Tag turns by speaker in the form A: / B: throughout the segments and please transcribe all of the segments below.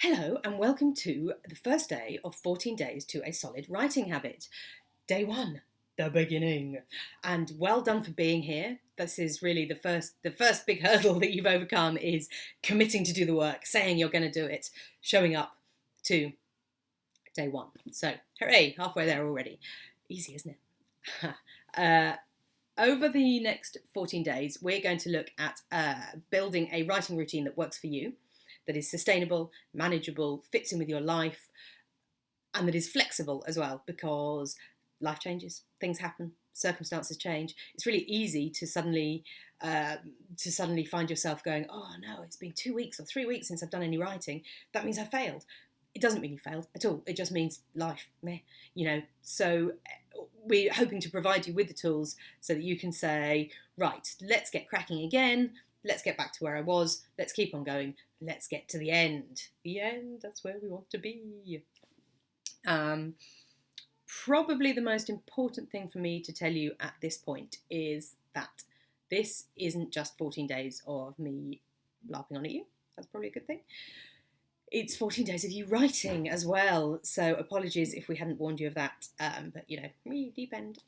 A: Hello and welcome to the first day of 14 days to a solid writing habit. Day one, the beginning. And well done for being here. This is really the first big hurdle that you've overcome is committing to do the work, saying you're going to do it, showing up to day one. So, hooray, halfway there already. Easy, isn't it? Over the next 14 days, we're going to look at building a writing routine that works for you, that is sustainable, manageable, fits in with your life, and that is flexible as well, because life changes, things happen, circumstances change. It's really easy to suddenly find yourself going, oh no, it's been 2 weeks or 3 weeks since I've done any writing. That means I failed. It doesn't mean you failed at all. It just means life, So we're hoping to provide you with the tools so that you can say, right, let's get cracking again. Let's get back to where I was. Let's keep on going. Let's get to the end. The end, that's where we want to be. Probably the most important thing for me to tell you at this point is that this isn't just 14 days of me laughing on at you. That's probably a good thing. It's 14 days of you writing as well. So apologies if we hadn't warned you of that. But, me, deep end.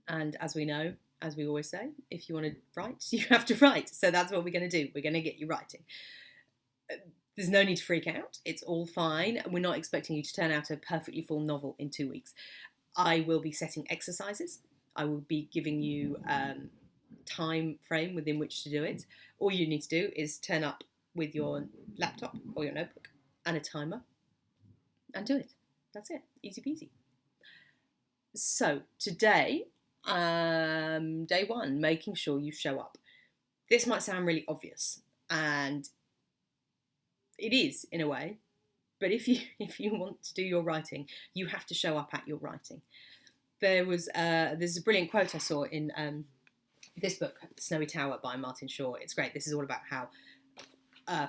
A: And as we know, as we always say, if you want to write, you have to write. So that's what we're going to do. We're going to get you writing. There's no need to freak out. It's all fine. We're not expecting you to turn out a perfectly full novel in 2 weeks. I will be setting exercises. I will be giving you time frame within which to do it. All you need to do is turn up with your laptop or your notebook and a timer and do it. That's it. Easy peasy. So today, day one, making sure you show up. This might sound really obvious, and it is in a way, but if you want to do your writing, you have to show up at your writing. There's a brilliant quote I saw in this book, Snowy Tower by Martin Shaw. It's great. This is all about how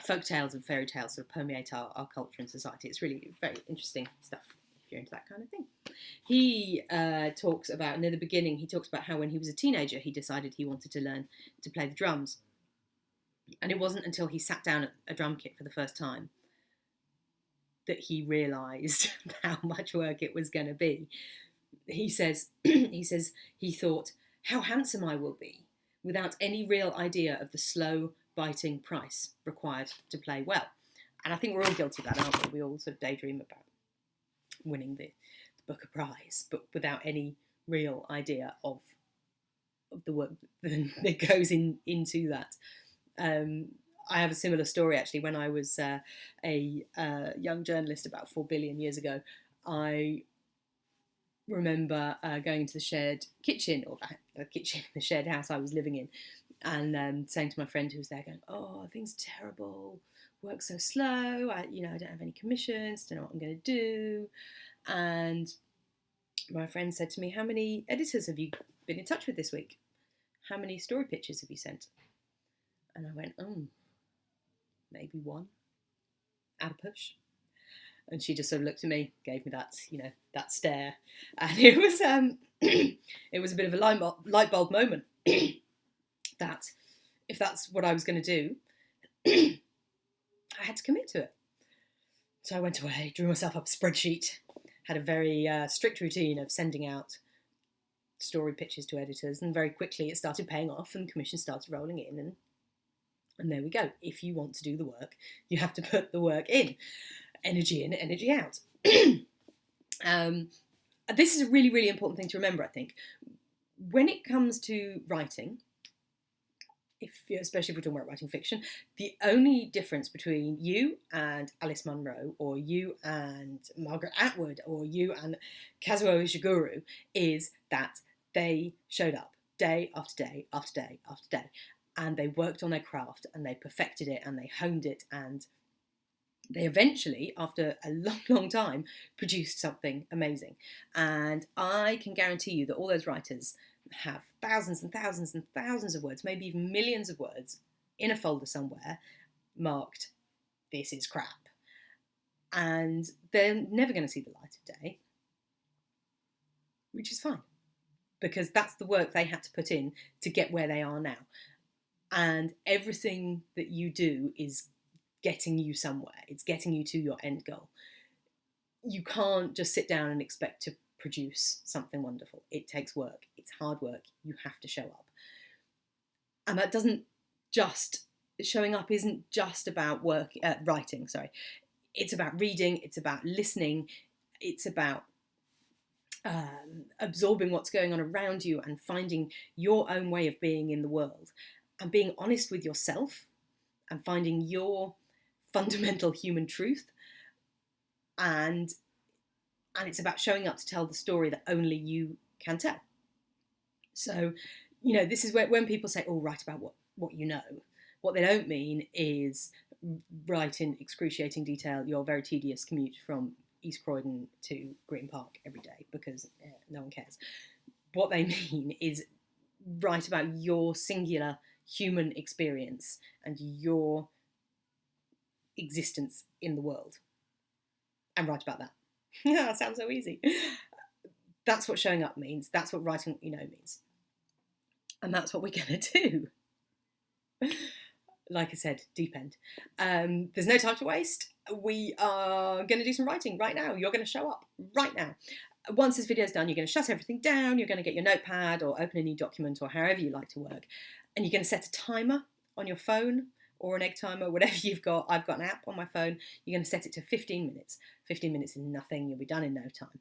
A: folk tales and fairy tales sort of permeate our culture and society. It's really very interesting stuff if you're into that kind of thing. He talks about, near the beginning, he talks about how when he was a teenager, he decided he wanted to learn to play the drums. And it wasn't until he sat down at a drum kit for the first time that he realised how much work it was going to be. He says he thought, how handsome I will be without any real idea of the slow, biting price required to play well. And I think we're all guilty of that, aren't we? We all sort of daydream about winning the Booker Prize, but without any real idea of the work that goes into that. I have a similar story actually. When I was a young journalist about 4 billion years ago, I remember going into the shared kitchen, or the kitchen in the shared house I was living in, and saying to my friend who was there, going, "Oh, things are terrible. Work's so slow. I don't have any commissions. Don't know what I'm going to do." And my friend said to me, "How many editors have you been in touch with this week? How many story pitches have you sent?" And I went, "Oh, maybe one, at a push." And she just sort of looked at me, gave me that stare, and it was it was a bit of a light bulb moment that if that's what I was going to do, I had to commit to it. So I went away, drew myself up a spreadsheet, had a very strict routine of sending out story pitches to editors, and very quickly it started paying off, and commissions started rolling in, and there we go. If you want to do the work, you have to put the work in. Energy in, energy out. This is a really, really important thing to remember, I think. When it comes to writing, especially if we're talking about writing fiction, the only difference between you and Alice Munro, or you and Margaret Atwood, or you and Kazuo Ishiguro is that they showed up day after day after day after day, and they worked on their craft, and they perfected it, and they honed it, and they eventually, after a long, long time, produced something amazing. And I can guarantee you that all those writers have thousands and thousands and thousands of words, maybe even millions of words, in a folder somewhere marked, "This is crap." And they're never going to see the light of day, which is fine, because that's the work they had to put in to get where they are now. And everything that you do is getting you somewhere. It's getting you to your end goal. You can't just sit down and expect to produce something wonderful. It takes work. It's hard work. You have to show up. And that doesn't just, showing up isn't just about writing, sorry. It's about reading, it's about listening, it's about absorbing what's going on around you and finding your own way of being in the world and being honest with yourself and finding your fundamental human truth. And it's about showing up to tell the story that only you can tell. So, you know, this is where, when people say, oh, write about what you know, what they don't mean is write in excruciating detail your very tedious commute from East Croydon to Green Park every day, because no one cares. What they mean is write about your singular human experience and your existence in the world, and write about that. Yeah, sounds so easy. That's what showing up means. That's what writing what you know means. And that's what we're going to do. Like I said, deep end. There's no time to waste. We are going to do some writing right now. You're going to show up right now. Once this video is done, you're going to shut everything down. You're going to get your notepad or open a new document or however you like to work. And you're going to set a timer on your phone or an egg timer, whatever you've got. I've got an app on my phone. You're going to set it to 15 minutes. 15 minutes is nothing. You'll be done in no time.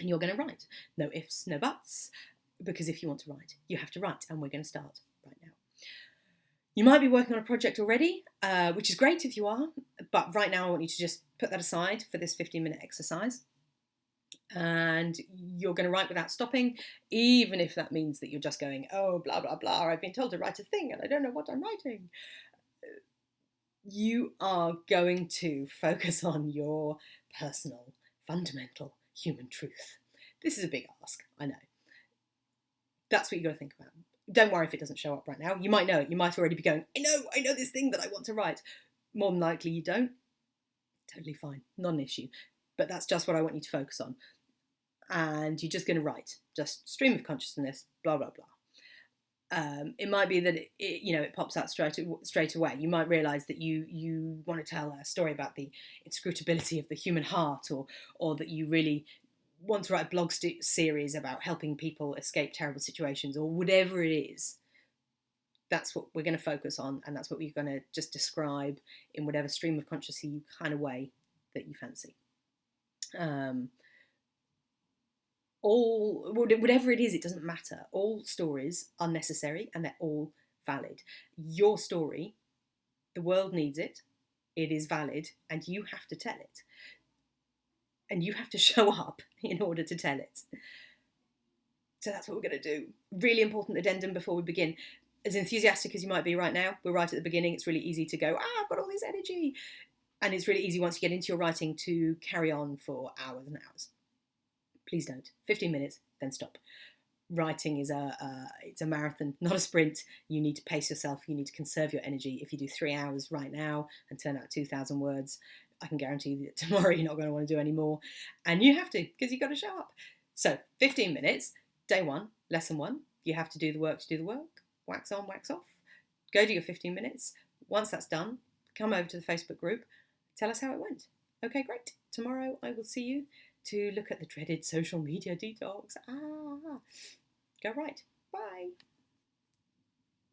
A: And you're going to write. No ifs, no buts. Because if you want to write, you have to write. And we're going to start right now. You might be working on a project already, which is great if you are. But right now I want you to just put that aside for this 15-minute exercise. And you're going to write without stopping, even if that means that you're just going, oh, blah, blah, blah, I've been told to write a thing and I don't know what I'm writing. You are going to focus on your personal, fundamental human truth. This is a big ask, I know. That's what you've got to think about. Don't worry if it doesn't show up right now. You might know it. You might already be going, I know this thing that I want to write. More than likely you don't. Totally fine. Not an issue. But that's just what I want you to focus on. And you're just going to write. Just stream of consciousness, blah, blah, blah. It might be that it pops out straight away. You might realise that you want to tell a story about the inscrutability of the human heart, or that you really want to write a blog series about helping people escape terrible situations, or whatever it is. That's what we're going to focus on, and that's what we're going to just describe in whatever stream of consciousness kind of way that you fancy. Whatever it is, it doesn't matter. All stories are necessary and they're all valid. Your story, the world needs it, it is valid, and you have to tell it. And you have to show up in order to tell it. So that's what we're going to do. Really important addendum before we begin. As enthusiastic as you might be right now, we're right at the beginning. It's really easy to go, I've got all this energy. And it's really easy once you get into your writing to carry on for hours and hours. Please don't. 15 minutes, then stop. Writing is it's a marathon, not a sprint. You need to pace yourself. You need to conserve your energy. If you do 3 hours right now and turn out 2,000 words, I can guarantee you that tomorrow you're not going to want to do any more. And you have to, because you've got to show up. So 15 minutes, day 1, lesson 1. You have to do the work to do the work. Wax on, wax off. Go do your 15 minutes. Once that's done, come over to the Facebook group. Tell us how it went. Okay, great. Tomorrow I will see you to look at the dreaded social media detox. Go right. Bye.